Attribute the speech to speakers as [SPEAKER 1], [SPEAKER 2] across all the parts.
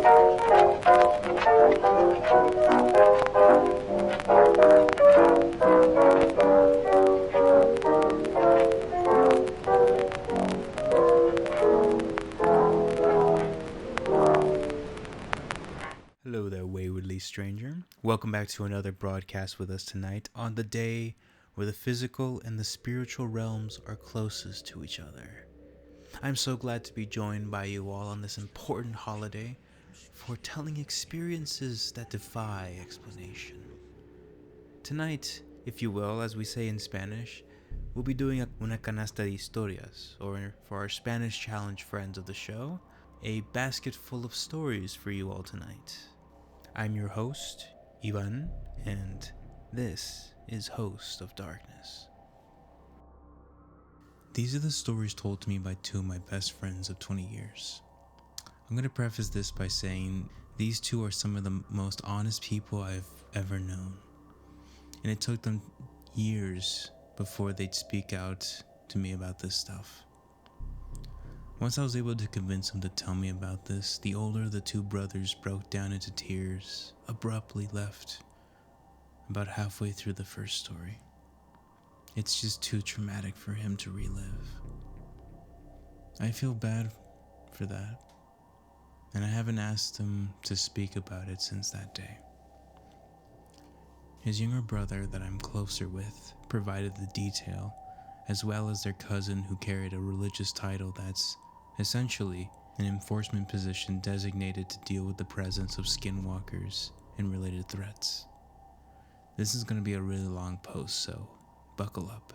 [SPEAKER 1] Hello there, waywardly stranger. Welcome back to another broadcast with us tonight on the day where the physical and the spiritual realms are closest to each other. I'm so glad to be joined by you all on this important holiday for telling experiences that defy explanation. Tonight, if you will, as we say in Spanish, we'll be doing una canasta de historias, or for our Spanish challenge friends of the show, a basket full of stories for you all tonight. I'm your host, Ivan, and this is Host of Darkness. These are the stories told to me by two of my best friends of 20 years. I'm going to preface this by saying these two are some of the most honest people I've ever known. And it took them years before they'd speak out to me about this stuff. Once I was able to convince them to tell me about this, the older of the two brothers broke down into tears, abruptly left about halfway through the first story. It's just too traumatic for him to relive. I feel bad for that, and I haven't asked him to speak about it since that day. His younger brother that I'm closer with provided the detail, as well as their cousin who carried a religious title that's essentially an enforcement position designated to deal with the presence of skinwalkers and related threats. This is going to be a really long post, so buckle up.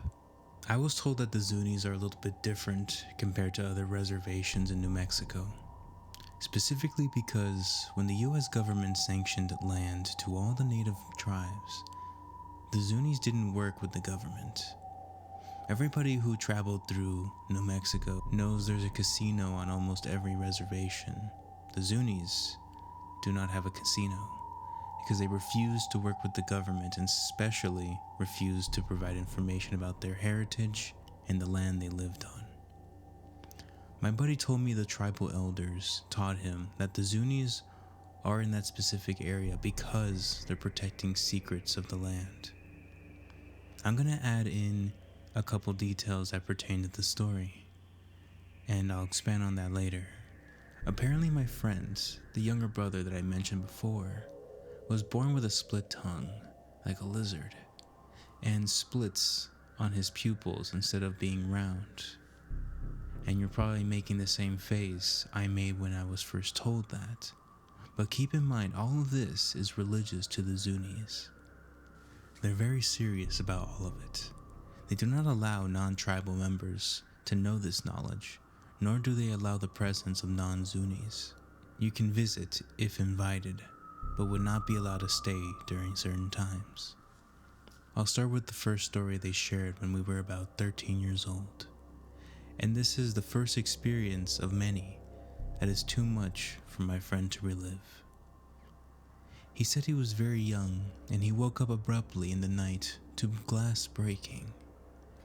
[SPEAKER 1] I was told that the Zuni's are a little bit different compared to other reservations in New Mexico, specifically because when the US government sanctioned land to all the native tribes, the Zuni's didn't work with the government. Everybody who traveled through New Mexico knows there's a casino on almost every reservation. The Zuni's do not have a casino because they refuse to work with the government and especially refuse to provide information about their heritage and the land they lived on. My buddy told me the tribal elders taught him that the Zuni's are in that specific area because they're protecting secrets of the land. I'm going to add in a couple details that pertain to the story, and I'll expand on that later. Apparently my friend, the younger brother that I mentioned before, was born with a split tongue, like a lizard, and splits on his pupils instead of being round. And you're probably making the same face I made when I was first told that. But keep in mind, all of this is religious to the Zuni's. They're very serious about all of it. They do not allow non-tribal members to know this knowledge, nor do they allow the presence of non-Zuni's. You can visit if invited, but would not be allowed to stay during certain times. I'll start with the first story they shared when we were about 13 years old. And this is the first experience of many that is too much for my friend to relive. He said he was very young and he woke up abruptly in the night to glass breaking.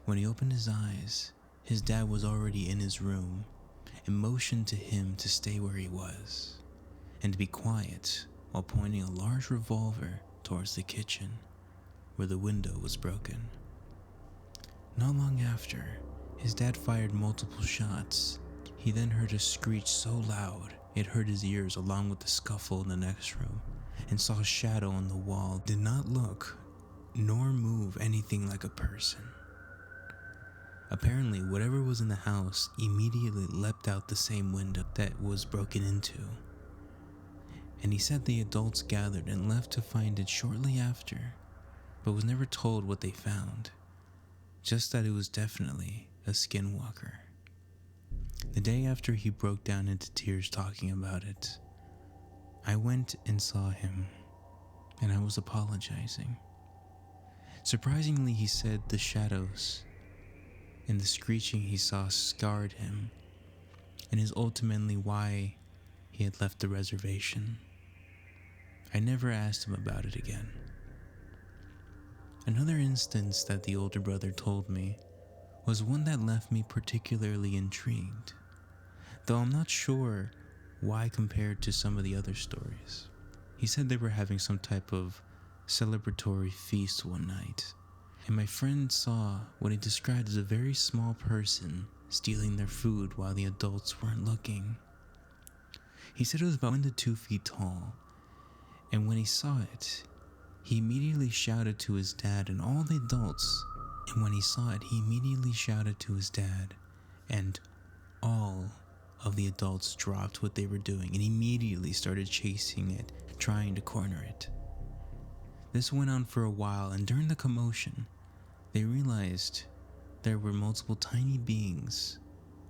[SPEAKER 1] When he opened his eyes, his dad was already in his room and motioned to him to stay where he was and to be quiet while pointing a large revolver towards the kitchen where the window was broken. Not long after, his dad fired multiple shots. He then heard a screech so loud it hurt his ears along with the scuffle in the next room and saw a shadow on the wall. Did not look nor move anything like a person. Apparently, whatever was in the house immediately leapt out the same window that was broken into. And he said the adults gathered and left to find it shortly after, but was never told what they found, just that it was definitely a skinwalker. The day after he broke down into tears talking about it, I went and saw him, and I was apologizing. Surprisingly, he said the shadows and the screeching he saw scarred him, and is ultimately why he had left the reservation. I never asked him about it again. Another instance that the older brother told me was one that left me particularly intrigued, though I'm not sure why compared to some of the other stories. He said they were having some type of celebratory feast one night, and my friend saw what he described as a very small person stealing their food while the adults weren't looking. He said it was about 1 to 2 feet tall, and when he saw it, he immediately shouted to his dad and all the adults. And when he saw it, he immediately shouted to his dad, and all of the adults dropped what they were doing and immediately started chasing it, trying to corner it. This went on for a while, and during the commotion, they realized there were multiple tiny beings,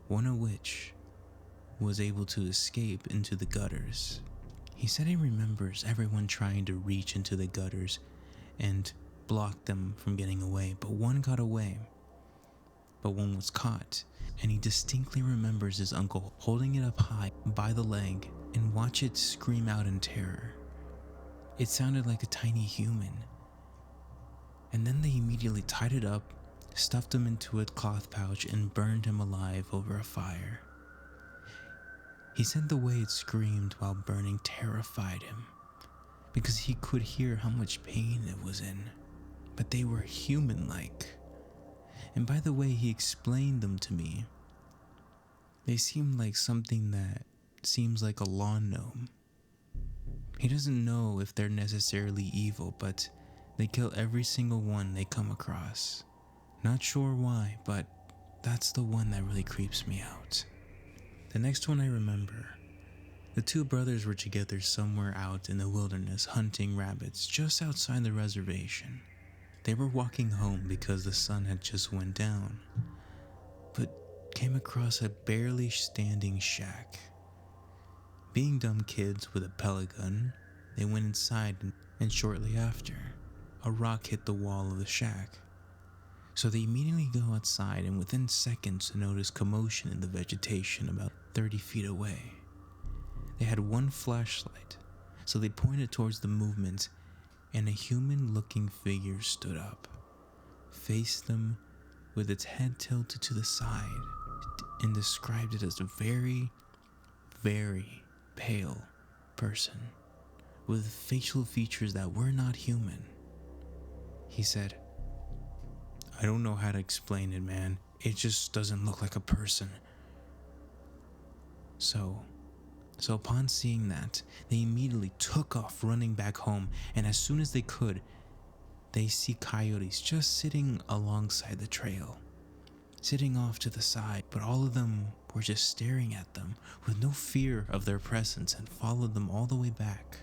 [SPEAKER 1] one of which was able to escape into the gutters. He said he remembers everyone trying to reach into the gutters and block them from getting away, but one got away. But one was caught, and he distinctly remembers his uncle holding it up high by the leg and watch it scream out in terror. It sounded like a tiny human. And then they immediately tied it up, stuffed him into a cloth pouch, and burned him alive over a fire. He said the way it screamed while burning terrified him, because he could hear how much pain it was in, but they were human-like. And by the way he explained them to me, they seemed like something that seems like a lawn gnome. He doesn't know if they're necessarily evil, but they kill every single one they come across. Not sure why, but that's the one that really creeps me out. The next one I remember, the two brothers were together somewhere out in the wilderness hunting rabbits just outside the reservation. They were walking home because the sun had just went down, but came across a barely standing shack. Being dumb kids with a pellet gun, they went inside, and shortly after, a rock hit the wall of the shack. So they immediately go outside, and within seconds notice commotion in the vegetation about 30 feet away. They had one flashlight, so they pointed towards the movement, and a human-looking figure stood up, faced them with its head tilted to the side, and described it as a very, very pale person with facial features that were not human. He said, "I don't know how to explain it, man. It just doesn't look like a person." So upon seeing that, they immediately took off running back home, and as soon as they could, they see coyotes just sitting alongside the trail, sitting off to the side, but all of them were just staring at them with no fear of their presence and followed them all the way back.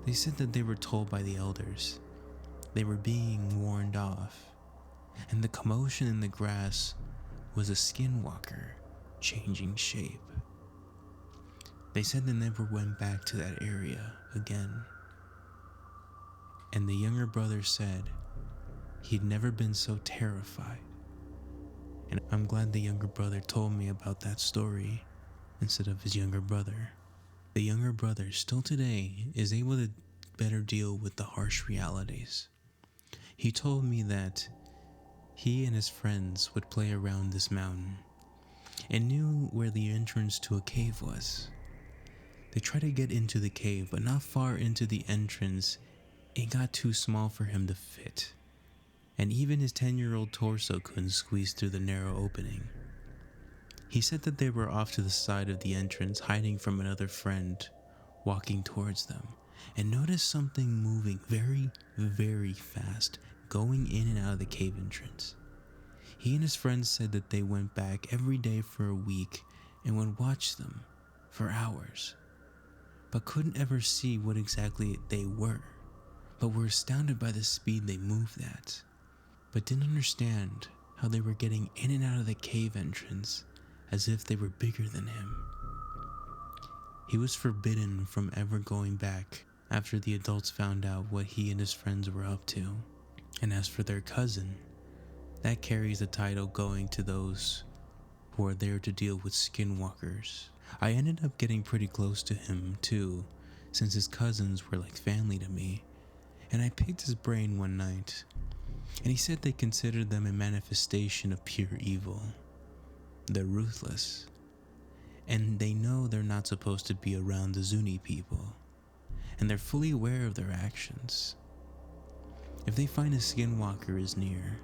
[SPEAKER 1] They said that they were told by the elders they were being warned off, and the commotion in the grass was a skinwalker changing shape. They said they never went back to that area again. And the younger brother said he'd never been so terrified. And I'm glad the younger brother told me about that story instead of his younger brother. The younger brother still today is able to better deal with the harsh realities. He told me that he and his friends would play around this mountain and knew where the entrance to a cave was. They tried to get into the cave, but not far into the entrance, it got too small for him to fit, and even his 10-year-old torso couldn't squeeze through the narrow opening. He said that they were off to the side of the entrance, hiding from another friend walking towards them, and noticed something moving very, very fast, going in and out of the cave entrance. He and his friends said that they went back every day for a week and would watch them for hours, but couldn't ever see what exactly they were, but were astounded by the speed they moved at, but didn't understand how they were getting in and out of the cave entrance as if they were bigger than him. He was forbidden from ever going back after the adults found out what he and his friends were up to. And as for their cousin, that carries the title going to those who are there to deal with skinwalkers. I ended up getting pretty close to him too, since his cousins were like family to me, and I picked his brain one night, and he said they considered them a manifestation of pure evil. They're ruthless, and they know they're not supposed to be around the Zuni people, and they're fully aware of their actions. If they find a skinwalker is near,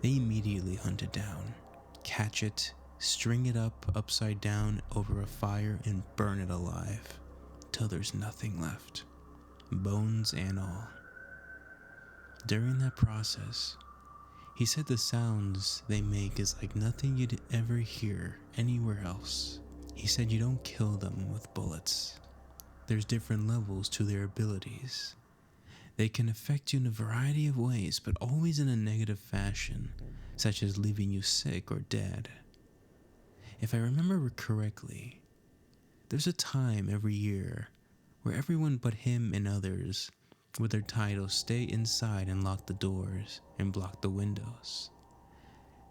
[SPEAKER 1] they immediately hunt it down, catch it, string it up upside down over a fire, and burn it alive till there's nothing left, bones and all. During that process, he said the sounds they make is like nothing you'd ever hear anywhere else. He said you don't kill them with bullets. There's different levels to their abilities. They can affect you in a variety of ways, but always in a negative fashion, such as leaving you sick or dead. If I remember correctly, there's a time every year where everyone but him and others with their titles stay inside and lock the doors and block the windows.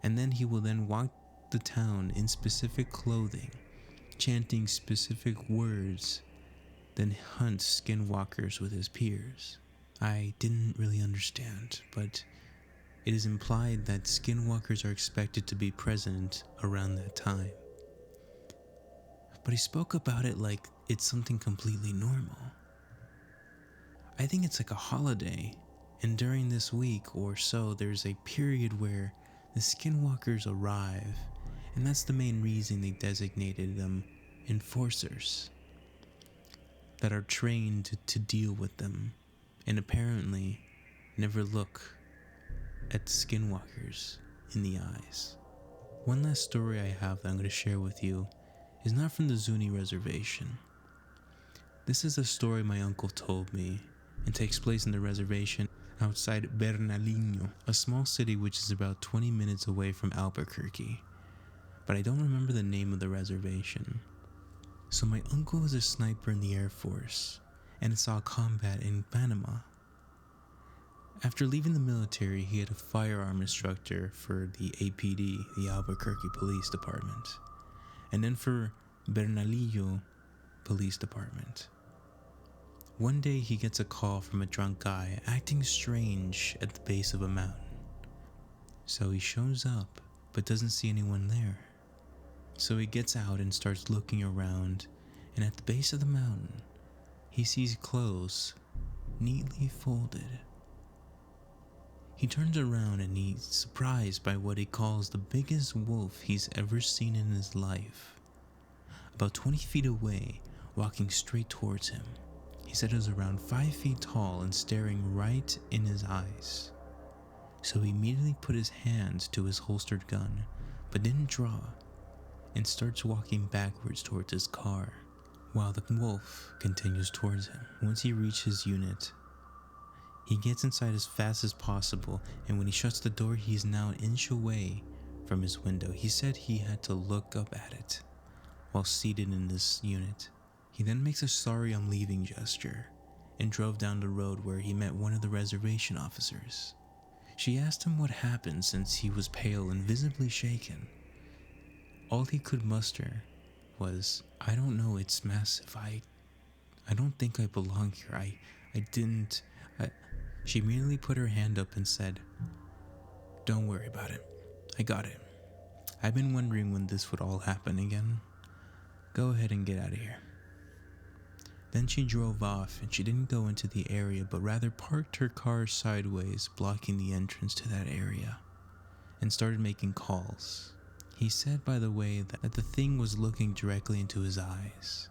[SPEAKER 1] And then he will then walk the town in specific clothing, chanting specific words, then hunt skinwalkers with his peers. I didn't really understand, but it is implied that skinwalkers are expected to be present around that time. But he spoke about it like it's something completely normal. I think it's like a holiday, and during this week or so, there's a period where the skinwalkers arrive, and that's the main reason they designated them enforcers that are trained to deal with them, and apparently never look at skinwalkers in the eyes. One last story I have that I'm going to share with you is not from the Zuni reservation. This is a story my uncle told me and takes place in the reservation outside Bernalillo, a small city which is about 20 minutes away from Albuquerque, but I don't remember the name of the reservation. So my uncle was a sniper in the Air Force and saw combat in Panama. After leaving the military, he had a firearm instructor for the APD, the Albuquerque Police Department, and then for Bernalillo Police Department. One day he gets a call from a drunk guy acting strange at the base of a mountain. So he shows up, but doesn't see anyone there. So he gets out and starts looking around, and at the base of the mountain, he sees clothes neatly folded. He turns around and he's surprised by what he calls the biggest wolf he's ever seen in his life. About 20 feet away, walking straight towards him. He said it was around 5 feet tall and staring right in his eyes. So he immediately put his hand to his holstered gun, but didn't draw, and starts walking backwards towards his car, while the wolf continues towards him. Once he reaches his unit, he gets inside as fast as possible, and when he shuts the door, he's now an inch away from his window. He said he had to look up at it while seated in this unit. He then makes a sorry I'm leaving gesture and drove down the road where he met one of the reservation officers. She asked him what happened since he was pale and visibly shaken. All he could muster was, "I don't know, it's massive. I don't think I belong here. I didn't." She immediately put her hand up and said, "Don't worry about it. I got it. I've been wondering when this would all happen again. Go ahead and get out of here." Then she drove off, and she didn't go into the area, but rather parked her car sideways, blocking the entrance to that area, and started making calls. He said, by the way, that the thing was looking directly into his eyes.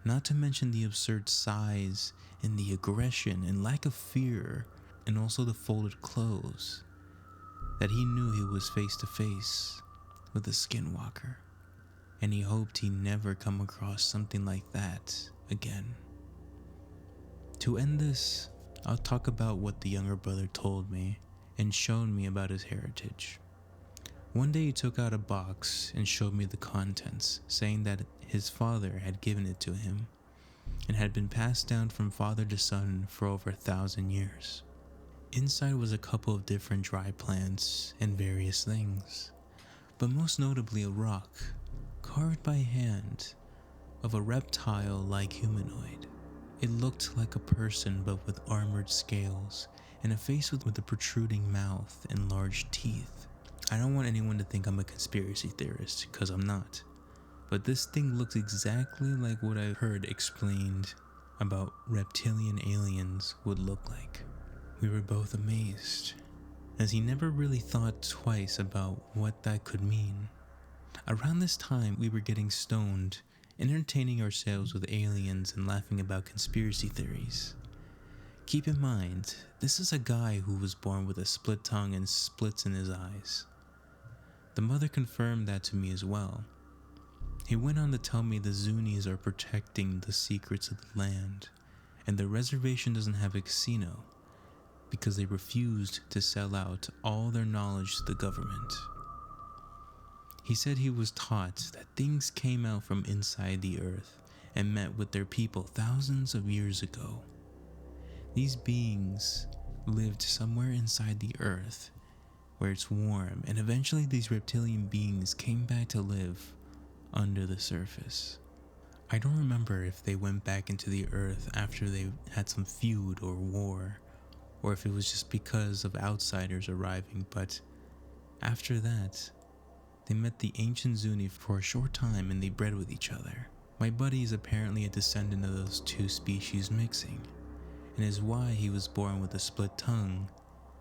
[SPEAKER 1] Not to mention the absurd size and the aggression and lack of fear, and also the folded clothes, that he knew he was face to face with a skinwalker, and he hoped he never come across something like that again. To end this, I'll talk about what the younger brother told me and showed me about his heritage. One day he took out a box and showed me the contents, saying that his father had given it to him and had been passed down from father to son for over 1,000 years. Inside was a couple of different dry plants and various things, but most notably a rock carved by hand of a reptile-like humanoid. It looked like a person but with armored scales and a face with a protruding mouth and large teeth. I don't want anyone to think I'm a conspiracy theorist, because I'm not, But this thing looked exactly like what I heard explained about reptilian aliens would look like. We were both amazed, as he never really thought twice about what that could mean. Around this time, we were getting stoned, entertaining ourselves with aliens and laughing about conspiracy theories. Keep in mind, this is a guy who was born with a split tongue and splits in his eyes. The mother confirmed that to me as well. He went on to tell me the Zuni's are protecting the secrets of the land, and the reservation doesn't have a casino because they refused to sell out all their knowledge to the government. He said he was taught that things came out from inside the earth and met with their people thousands of years ago. These beings lived somewhere inside the earth where it's warm, and eventually these reptilian beings came back to live under the surface. I don't remember if they went back into the earth after they had some feud or war, or if it was just because of outsiders arriving, but after that, they met the ancient Zuni for a short time and they bred with each other. My buddy is apparently a descendant of those two species mixing, and is why he was born with a split tongue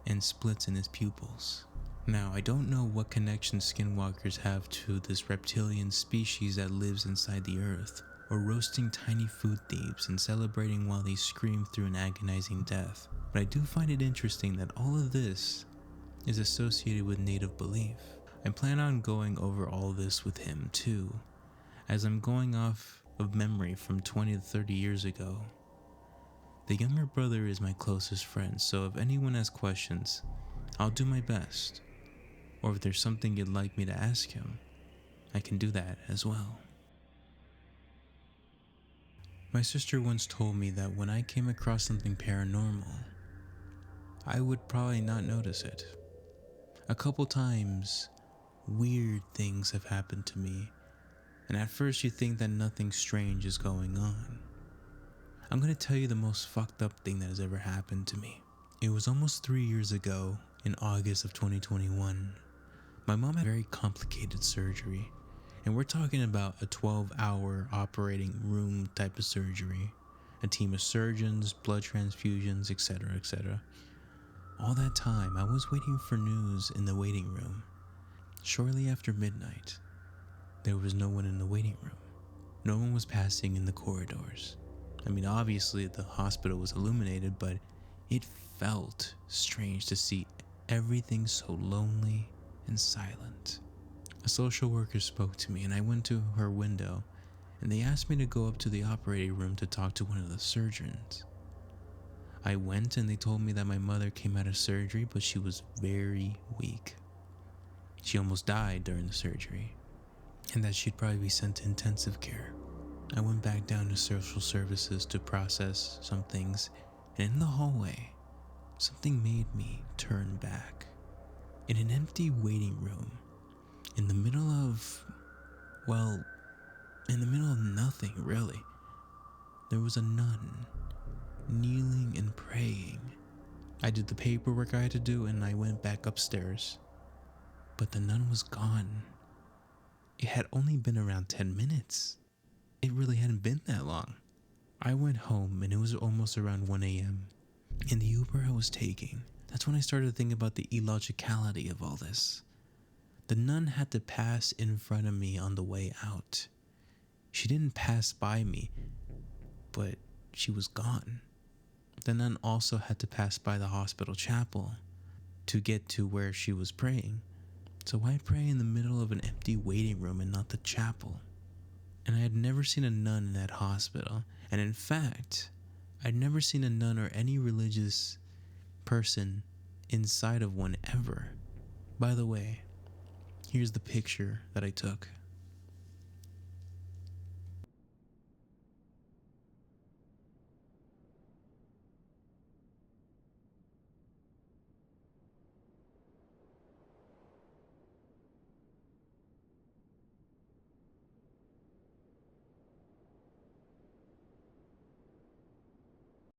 [SPEAKER 1] and splits in his pupils. Now, I don't know what connection skinwalkers have to this reptilian species that lives inside the earth, or roasting tiny food thieves and celebrating while they scream through an agonizing death, but I do find it interesting that all of this is associated with native belief. I plan on going over all this with him too, as I'm going off of memory from 20 to 30 years ago. The younger brother is my closest friend, so if anyone has questions, I'll do my best. Or if there's something you'd like me to ask him, I can do that as well. My sister once told me that when I came across something paranormal, I would probably not notice it. A couple times, weird things have happened to me, and at first you think that nothing strange is going on. I'm going to tell you the most fucked up thing that has ever happened to me. It was almost 3 years ago, in August of 2021. My mom had very complicated surgery, and we're talking about a 12-hour operating room type of surgery, a team of surgeons, blood transfusions, etc., etc. All that time, I was waiting for news in the waiting room. Shortly after midnight, there was no one in the waiting room. No one was passing in the corridors. I mean, obviously the hospital was illuminated, but it felt strange to see everything so lonely and silent. A social worker spoke to me, and I went to her window, and they asked me to go up to the operating room to talk to one of the surgeons. I went, and they told me that my mother came out of surgery, but she was very weak. She almost died during the surgery, and that she'd probably be sent to intensive care. I went back down to social services to process some things, and in the hallway, something made me turn back. In an empty waiting room, in the middle of nothing really, there was a nun kneeling and praying. I did the paperwork I had to do, and I went back upstairs. But the nun was gone. It had only been around 10 minutes. It really hadn't been that long. I went home, and it was almost around 1 a.m. In the Uber I was taking, that's when I started to think about the illogicality of all this. The nun had to pass in front of me on the way out. She didn't pass by me, but she was gone. The nun also had to pass by the hospital chapel to get to where she was praying. So why pray in the middle of an empty waiting room and not the chapel? And I had never seen a nun in that hospital. And in fact, I'd never seen a nun or any religious person inside of one ever. By the way, here's the picture that I took.